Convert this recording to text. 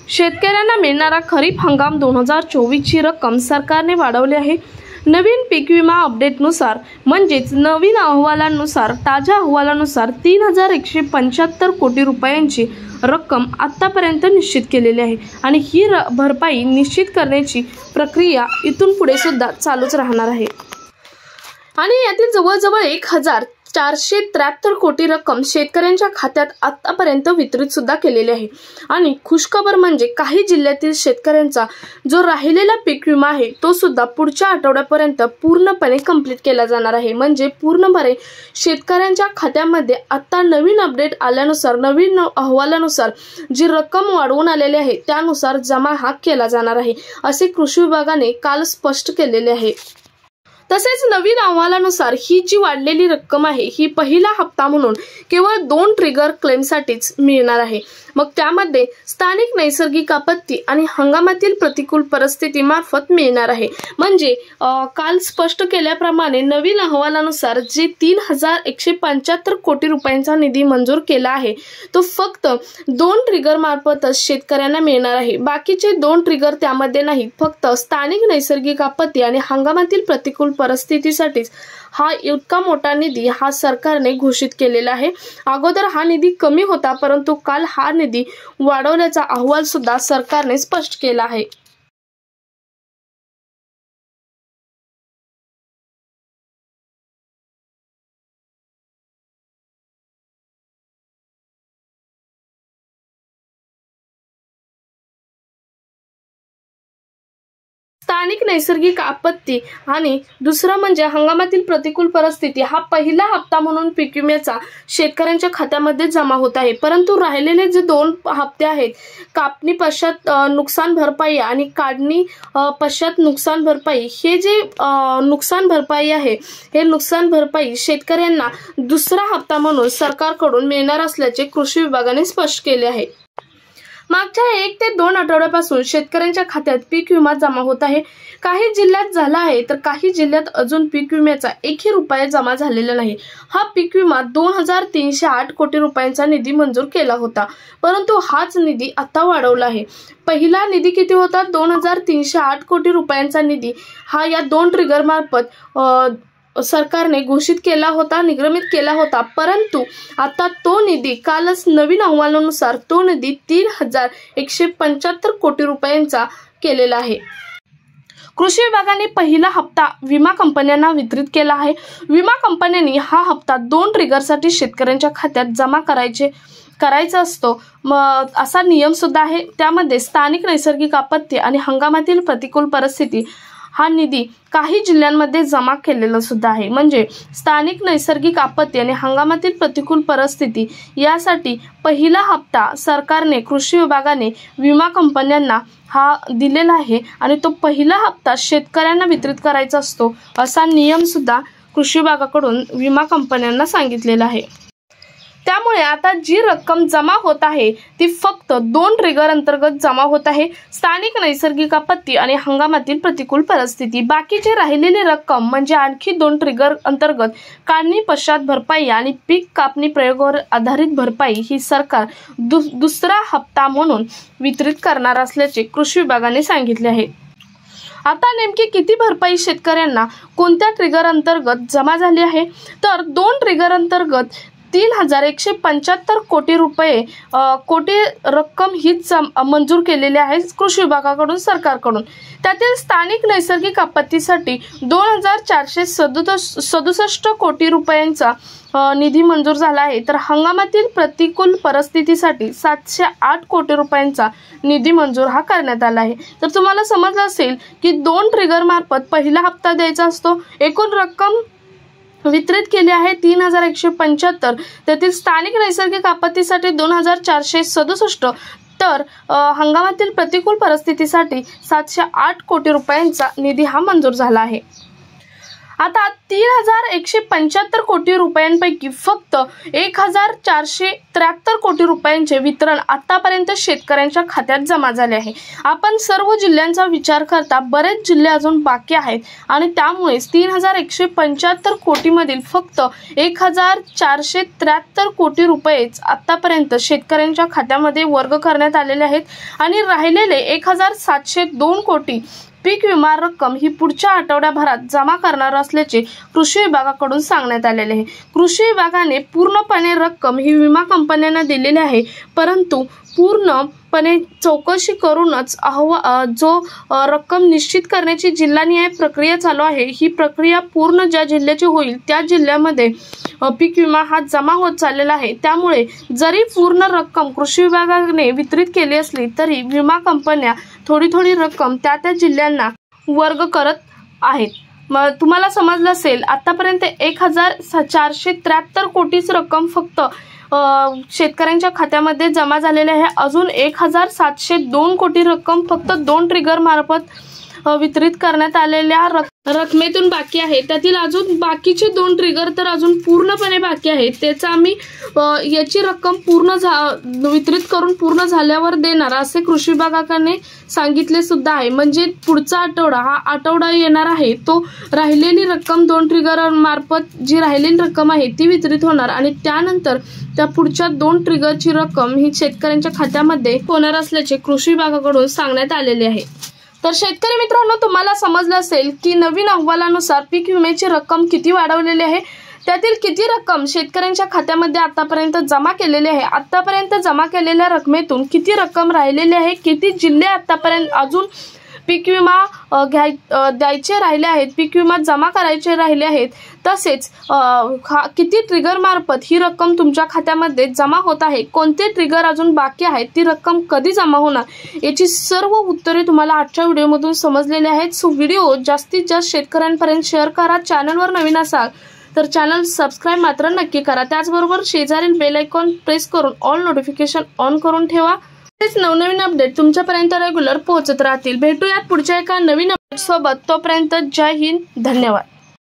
शेतकऱ्यांना मिळणारा खरीप हंगाम 2024 ची रक्कम सरकारने वाढवली आहे। नवीन पीक विमा अपडेटनुसार म्हणजेच नवीन अहवालानुसार ताज्या अहवालानुसार 3175 कोटी रुपयांची रक्कम आतापर्यंत निश्चित केलेली आहे आणि ही भरपाई निश्चित करण्याची प्रक्रिया इथून पुढे सुद्धा चालूच राहणार आहे। आणि यातील जवळजवळ 1473 कोटी रक्कम शेतकऱ्यांच्या खात्यात आतापर्यंत वितरित सुद्धा केलेली आहे। आणि खुशखबर म्हणजे काही जिल्ह्यातील शेतकऱ्यांचा जो राहिलेला पीक विमा आहे तो सुद्धा पुढच्या आठवड्यापर्यंत पूर्णपणे कंप्लीट केला जाणार आहे। म्हणजे पूर्णपणे शेतकऱ्यांच्या खात्यामध्ये आता नवीन अपडेट आल्यानुसार नवीन अहवालानुसार जी रक्कम वाढवून आलेली आहे त्यानुसार जमा हा केला जाणार आहे असे कृषी विभागाने काल स्पष्ट केलेले आहे। तसेच नवीन अहवालानुसार ही जी वाढलेली रक्कम आहे ही पहिला हप्ता म्हणून केवळ 2 ट्रिगर क्लेमसाठीच मिळणार आहे। मग त्यामध्ये स्थानिक नैसर्गिक आपत्ती आणि हंगामातील प्रतिकूल परिस्थिती मार्फत मिळणार आहे। म्हणजे काल स्पष्ट केल्याप्रमाणे नवीन अहवालानुसार जे 3175 कोटी रुपयांचा निधी मंजूर केला आहे तो फक्त 2 ट्रिगर मार्फतच शेतकऱ्यांना मिळणार आहे। बाकीचे 2 ट्रिगर त्यामध्ये नाहीत, फक्त स्थानिक नैसर्गिक आपत्ती आणि हंगामातील प्रतिकूल परिस्थितीसाठीच हा इतका मोठा निधी हा सरकारने घोषित केलेला आहे। अगोदर हा निधी कमी होता, परंतु काल हा निधी वाढवण्याचा अहवाल सुद्धा सरकारने स्पष्ट केला आहे। स्थानिक नैसर्गिक आपत्ती आणि दुसरा म्हणजे हंगामातील प्रतिकूल परिस्थिती हा पहिला हप्ता म्हणून पीक विम्याचा शेतकऱ्यांच्या खात्यामध्ये जमा होत आहे। परंतु राहिलेले जे 2 हप्ते आहेत, कापणी पश्चात नुकसान भरपाई आणि काढणी पश्चात नुकसान भरपाई, हे जे नुकसान भरपाई आहे हे नुकसान भरपाई शेतकऱ्यांना दुसरा हप्ता म्हणून सरकारकडून मिळणार असल्याचे कृषी विभागाने स्पष्ट केले आहे। मागच्या 1 ते 2 आठवड्यापासून शेतकऱ्यांच्या खात्यात पीक विमा जमा होत आहे। काही जिल्ह्यात झाला आहे तर काही जिल्ह्यात अजून पीक विम्याचा 1ही रुपया जमा झालेला नाही। हा पीक विमा 2308 कोटी रुपयांचा निधी मंजूर केला होता, परंतु हाच निधी आता वाढवला आहे। पहिला निधी किती होता? 2308 कोटी रुपयांचा निधी हा या 2 ट्रिगर मार्फत सरकारने घोषित केला होता, निर्गमित केला होता, परंतु आता तो निधी कालच नवीन अहवालानुसार तो निधी 3175 कोटी रुपयांचा केलेला आहे। कृषी विभागाने पहिला हप्ता विमा कंपन्यांना वितरित केला आहे। विमा कंपन्यांनी हा हप्ता 2 ट्रिगरसाठी शेतकऱ्यांच्या खात्यात जमा करायचा असतो असा नियम सुद्धा आहे। त्यामध्ये स्थानिक नैसर्गिक आपत्ती आणि हंगामातील प्रतिकूल परिस्थिती हा निधी काही जिल्ह्यांमध्ये जमा केलेला सुद्धा आहे। म्हणजे स्थानिक नैसर्गिक आपत्ती आणि हंगामातील प्रतिकूल परिस्थिती यासाठी पहिला हप्ता सरकारने कृषी विभागाने विमा कंपन्यांना हा दिलेला आहे आणि तो पहिला हप्ता शेतकऱ्यांना वितरित करायचा असतो असा नियम सुद्धा कृषी विभागाकडून विमा कंपन्यांना सांगितलेला आहे। त्यामुळे आता जी रक्कम जमा होत आहे ती फक्त 2 ट्रिगर अंतर्गत जमा होत आहे, स्थानिक नैसर्गिक आपत्ती आणि हंगामातील प्रतिकूल परिस्थिती। बाकीचे राहिलेली रक्कम म्हणजे आणखी 2 ट्रिगर अंतर्गत काढणी पश्चात भरपाई आणि पीक कापणी प्रयोगावर आधारित भरपाई ही सरकार दुसरा हप्ता म्हणून वितरित करणार असल्याचे कृषी विभागाने सांगितले आहे। आता नेमकी किती भरपाई शेतकऱ्यांना कोणत्या ट्रिगर अंतर्गत जमा झाली आहे? तर 2 ट्रिगर अंतर्गत 3175 कोटी रक्कम हीच मंजूर केलेली आहे कृषी विभागाकडून सरकारकडून। त्यातील स्थानिक नैसर्गिक आपत्तीसाठी 2467 कोटी रुपयांचा निधी मंजूर झाला आहे, तर हंगामातील प्रतिकूल परिस्थितीसाठी 708 कोटी रुपयांचा निधी मंजूर हा करण्यात आला आहे। तर तुम्हाला समजलं असेल की 2 ट्रिगर मार्फत पहिला हप्ता द्यायचा असतो। एकूण रक्कम वितरित केली आहे 3175, त्यातील स्थानिक नैसर्गिक आपत्तीसाठी 2467, तर हंगामातील प्रतिकूल परिस्थितीसाठी 708 कोटी रुपयांचा निधी हा मंजूर झाला आहे। आता 3175 कोटी रुपयांपैकी फक्त 1473 कोटी रुपयांचे वितरण आतापर्यंत शेतकऱ्यांच्या खात्यात जमा झाले आहे। आपण सर्व जिल्ह्यांचा विचार करता बरेच जिल्हे अजून बाकी आहेत आणि त्यामुळे 3175 कोटी मधील फक्त 1473 कोटी रुपयेच आतापर्यंत शेतकऱ्यांच्या खात्यामध्ये वर्ग करण्यात आलेले आहेत आणि राहिलेले 1702 कोटी पीक विमा रक्कम ही पुढच्या आठवड्याभरात जमा करणार असल्याचे कृषी विभागाकडून सांगण्यात आलेले आहे। कृषी विभागाने पूर्णपणे रक्कम ही विमा कंपन्यांना दिलेली आहे, परंतु पूर्णपणे चौकशी करूनच जो रक्कम निश्चित करण्याची जिल्हानिहाय प्रक्रिया चालू आहे, ही प्रक्रिया पूर्ण ज्या जिल्ह्याची होईल त्या जिल्ह्यामध्ये पीक विमा हा जमा होत चाललेला आहे। त्यामुळे जरी पूर्ण रक्कम कृषी विभागाने वितरित केली असली तरी विमा कंपन्या थोडी रक्कम त्या जिल्ह्यांना वर्ग करत आहेत। मग तुम्हाला समजलं असेल, आतापर्यंत 1473 कोटीच रक्कम फक्त शेतकऱ्यांच्या खात्यामध्ये जमा झालेले आहे। अजून 1702 कोटी रक्कम फक्त 2 ट्रिगर मार्फत वितरित करण्यात आलेल्या रकमेतून बाकी आहे। त्यातील अजून बाकीचे 2 ट्रिगर तर अजून पूर्णपणे बाकी आहेत। त्याचा आम्ही याची रक्कम वितरित करून पूर्ण झाल्यावर देणार असे कृषी विभागाने सांगितले सुद्धा आहे। म्हणजे पुढचा आठवडा हा आठवडा येणार आहे, तो राहिलेली रक्कम 2 ट्रिगर मार्फत जी राहिलेली रक्कम आहे ती वितरित होणार आणि त्यानंतर त्या पुढच्या 2 ट्रिगरची रक्कम ही शेतकऱ्यांच्या खात्यामध्ये होणार असल्याचे कृषी विभागाकडून सांगण्यात आलेले आहे। तर शेतकरी मित्रांनो, तुम्हाला समजलं असेल की नवीन अहवालानुसार पीक विम्याची रक्कम किती वाढवलेली आहे, त्यातील किती रक्कम शेतकऱ्यांच्या खात्यामध्ये आतापर्यंत जमा केलेली आहे, आतापर्यंत जमा केलेल्या रकमेतून किती रक्कम राहिलेली आहे, किती जिल्हे आतापर्यंत अजून पीक विमा द्यायचे राहिले आहेत, पीक विमा जमा करायचे राहिले आहेत, तसेच किती ट्रिगर मार्फत ही रक्कम तुमच्या खात्यामध्ये जमा होत आहे, कोणते ट्रिगर अजून बाकी आहेत, ती रक्कम कधी जमा होणार, याची सर्व उत्तरे तुम्हाला आजच्या व्हिडिओमधून समजलेली आहेत। सो व्हिडिओ जास्तीत जास्त शेतकऱ्यांपर्यंत शेअर करा। चॅनलवर नवीन असाल तर चॅनल सबस्क्राइब मात्र नक्की करा। त्याचबरोबर शेजारील बेल आयकॉन प्रेस करून ऑल नोटिफिकेशन ऑन करून ठेवा। नवनवीन अपडेट तुमच्यापर्यंत रेग्युलर पोहोचत राहतील। भेटूयात पुढच्या एका नवीन अपडेट सोबत। तोपर्यंत जय हिंद, धन्यवाद।